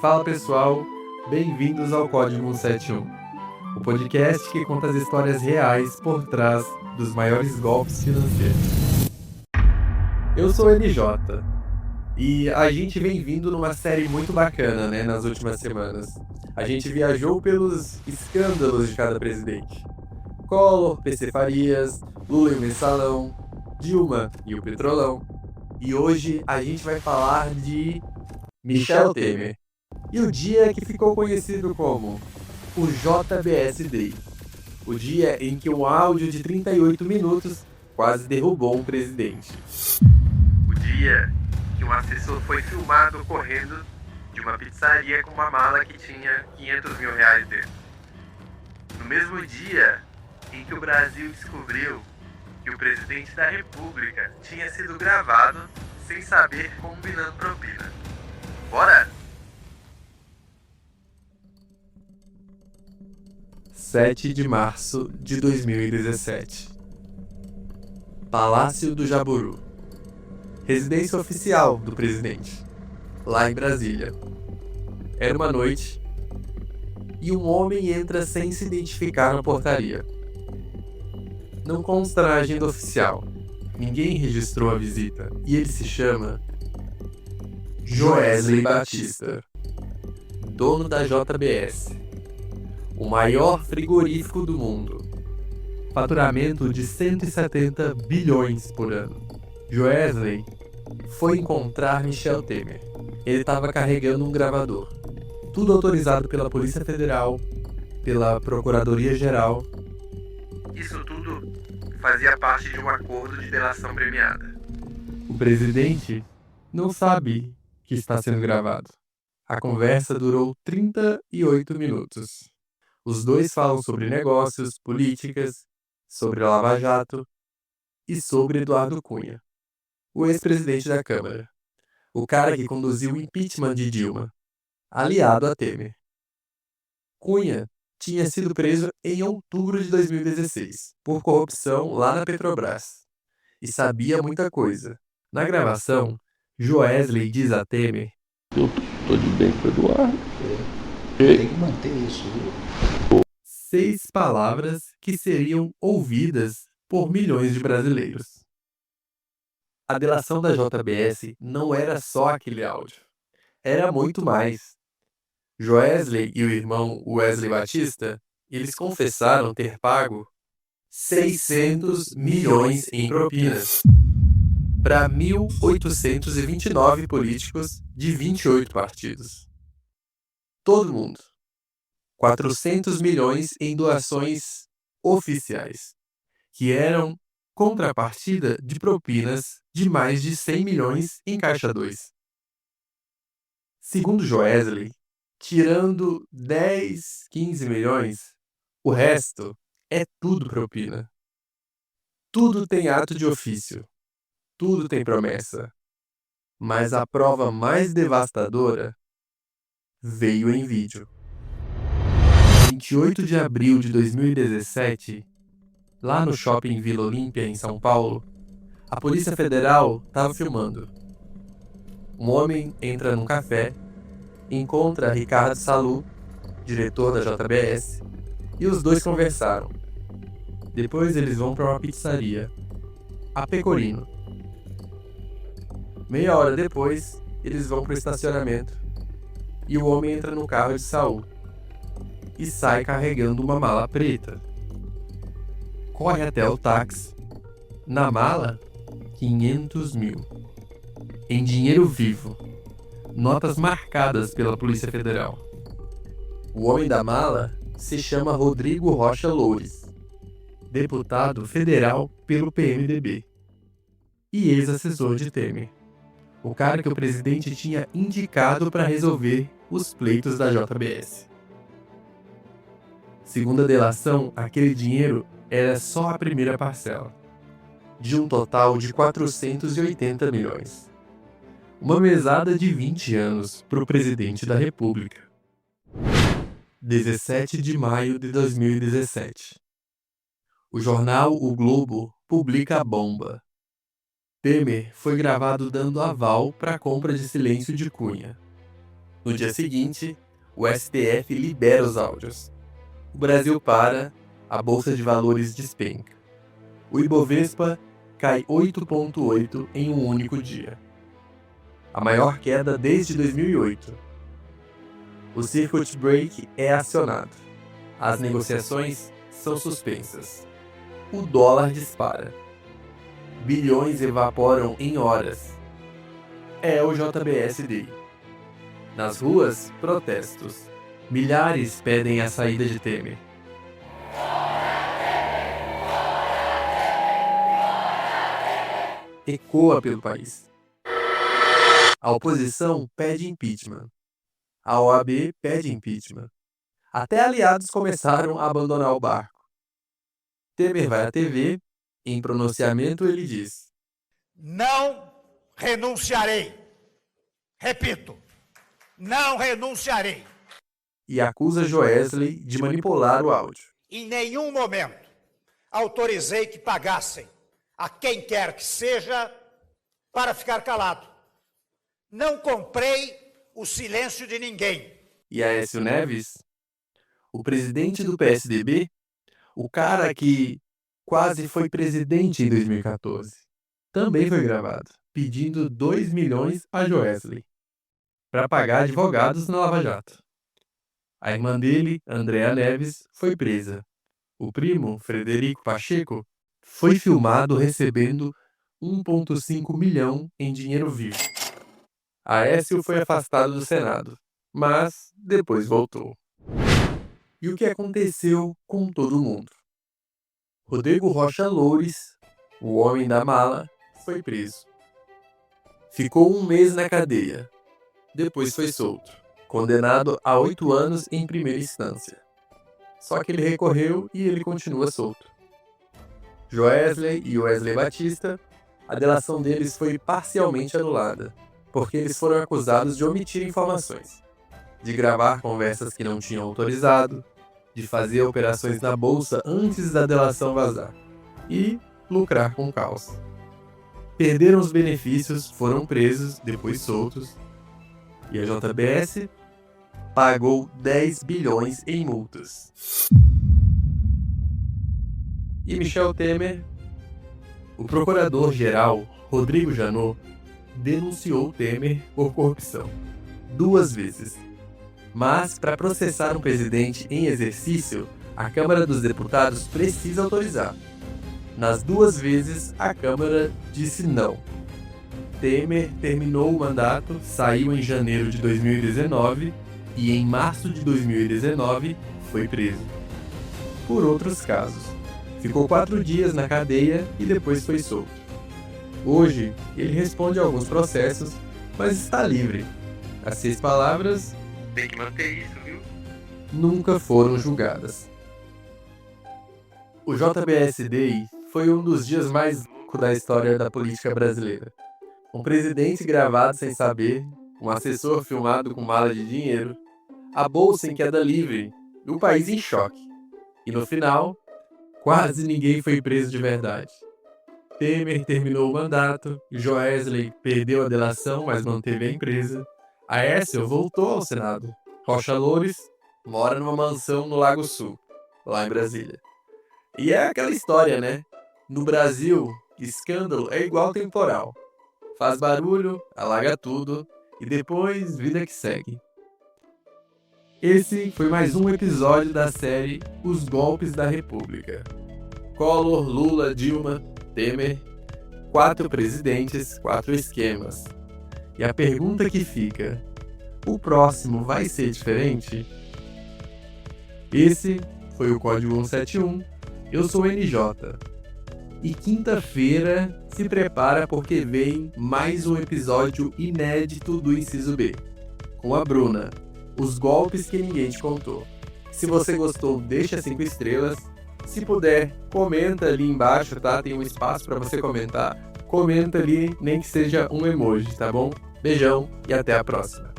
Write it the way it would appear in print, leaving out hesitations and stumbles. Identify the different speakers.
Speaker 1: Fala pessoal, bem-vindos ao Código 171, o podcast que conta as histórias reais por trás dos maiores golpes financeiros. Eu sou o NJ e a gente vem vindo numa série muito bacana, né, nas últimas semanas. A gente viajou pelos escândalos de cada presidente. Collor, PC Farias, Lula e o Mensalão, Dilma e o Petrolão. E hoje a gente vai falar de Michel Temer. E o dia que ficou conhecido como o JBS Day. O dia em que um áudio de 38 minutos quase derrubou um presidente. O dia que um assessor foi filmado correndo de uma pizzaria com uma mala que tinha 500 mil reais dentro. No mesmo dia em que o Brasil descobriu que o presidente da República tinha sido gravado sem saber combinando propina. Bora? 7 de março de 2017. Palácio do Jaburu. Residência oficial do presidente, lá em Brasília. Era uma noite e um homem entra sem se identificar na portaria. Não consta na agenda oficial. Ninguém registrou a visita e ele se chama Joesley Batista, dono da JBS, o maior frigorífico do mundo. Faturamento de 170 bilhões por ano. Joesley foi encontrar Michel Temer. Ele estava carregando um gravador. Tudo autorizado pela Polícia Federal, pela Procuradoria-Geral. Isso tudo fazia parte de um acordo de delação premiada. O presidente não sabe que está sendo gravado. A conversa durou 38 minutos. Os dois falam sobre negócios, políticas, sobre a Lava Jato e sobre Eduardo Cunha, o ex-presidente da Câmara, o cara que conduziu o impeachment de Dilma, aliado a Temer. Cunha tinha sido preso em outubro de 2016 por corrupção lá na Petrobras e sabia muita coisa. Na gravação, Joesley diz a Temer:
Speaker 2: Eu tô de bem com o Eduardo.
Speaker 3: Tem que manter isso, viu?
Speaker 1: 6 palavras que seriam ouvidas por milhões de brasileiros. A delação da JBS não era só aquele áudio. Era muito mais. Joesley e o irmão Wesley Batista, eles confessaram ter pago 600 milhões em propinas para 1.829 políticos de 28 partidos. Todo mundo. 400 milhões em doações oficiais, que eram contrapartida de propinas de mais de 100 milhões em Caixa 2. Segundo Joesley, tirando 10, 15 milhões, o resto é tudo propina. Tudo tem ato de ofício, tudo tem promessa. Mas a prova mais devastadora veio em vídeo. 28 de abril de 2017, lá no shopping Vila Olímpia, em São Paulo, a Polícia Federal estava filmando. Um homem entra num café, encontra Ricardo Salum, diretor da JBS, e os dois conversaram. Depois eles vão para uma pizzaria, a Pecorino. Meia hora depois, eles vão para o estacionamento e o homem entra no carro de Saul e sai carregando uma mala preta. Corre até o táxi. Na mala, 500 mil. Em dinheiro vivo. Notas marcadas pela Polícia Federal. O homem da mala se chama Rodrigo Rocha Loures, deputado federal pelo PMDB e ex-assessor de Temer. O cara que o presidente tinha indicado para resolver os pleitos da JBS. Segundo a delação, aquele dinheiro era só a primeira parcela, de um total de 480 milhões. Uma mesada de 20 anos para o presidente da República. 17 de maio de 2017. O jornal O Globo publica a bomba. Temer foi gravado dando aval para a compra de silêncio de Cunha. No dia seguinte, o STF libera os áudios. O Brasil para, a Bolsa de Valores despenca. O Ibovespa cai 8,8% em um único dia. A maior queda desde 2008. O circuit break é acionado. As negociações são suspensas. O dólar dispara. Bilhões evaporam em horas. É o JBS Day. Nas ruas, protestos. Milhares pedem a saída de Temer. Ecoa pelo país. A oposição pede impeachment. A OAB pede impeachment. Até aliados começaram a abandonar o barco. Temer vai à TV. Em pronunciamento ele diz:
Speaker 4: não renunciarei. Repito, não renunciarei.
Speaker 1: E acusa Joesley de manipular o áudio.
Speaker 4: Em nenhum momento autorizei que pagassem a quem quer que seja para ficar calado. Não comprei o silêncio de ninguém.
Speaker 1: E Aécio Neves, o presidente do PSDB, o cara que quase foi presidente em 2014, também foi gravado, pedindo 2 milhões a Joesley para pagar advogados na Lava Jato. A irmã dele, Andréa Neves, foi presa. O primo, Frederico Pacheco, foi filmado recebendo 1,5 milhão em dinheiro vivo. Aécio foi afastado do Senado, mas depois voltou. E o que aconteceu com todo mundo? Rodrigo Rocha Loures, o homem da mala, foi preso. Ficou 1 mês na cadeia. Depois foi solto, condenado a 8 anos em primeira instância. Só que ele recorreu e ele continua solto. Joesley e Wesley Batista, a delação deles foi parcialmente anulada, porque eles foram acusados de omitir informações, de gravar conversas que não tinham autorizado, de fazer operações na bolsa antes da delação vazar e lucrar com o caos. Perderam os benefícios, foram presos, depois soltos, e a JBS pagou 10 bilhões em multas. E Michel Temer, o procurador-geral Rodrigo Janot, denunciou Temer por corrupção 2 vezes. Mas, para processar um presidente em exercício, a Câmara dos Deputados precisa autorizar. Nas 2 vezes, a Câmara disse não. Temer terminou o mandato, saiu em janeiro de 2019 e em março de 2019 foi preso. Por outros casos, ficou 4 dias na cadeia e depois foi solto. Hoje, ele responde a alguns processos, mas está livre. As 6 palavras, tem que manter isso, viu? Nunca foram julgadas. O JBS Day foi um dos dias mais loucos da história da política brasileira. Um presidente gravado sem saber, um assessor filmado com mala de dinheiro, a bolsa em queda livre, e o país em choque. E no final, quase ninguém foi preso de verdade. Temer terminou o mandato, Joesley perdeu a delação, mas manteve a empresa. Aécio voltou ao Senado. Rocha Loures mora numa mansão no Lago Sul, lá em Brasília. E é aquela história, né? No Brasil, escândalo é igual temporal. Faz barulho, alaga tudo, e depois vida que segue. Esse foi mais um episódio da série Os Golpes da República. Collor, Lula, Dilma, Temer, 4 presidentes, 4 esquemas. E a pergunta que fica: o próximo vai ser diferente? Esse foi o Código 171. Eu sou o NJ. E quinta-feira se prepara porque vem mais um episódio inédito do Inciso B, com a Bruna, os golpes que ninguém te contou. Se você gostou, deixa 5 estrelas. Se puder, comenta ali embaixo, tá? Tem um espaço para você comentar. Comenta ali, nem que seja um emoji, tá bom? Beijão e até a próxima.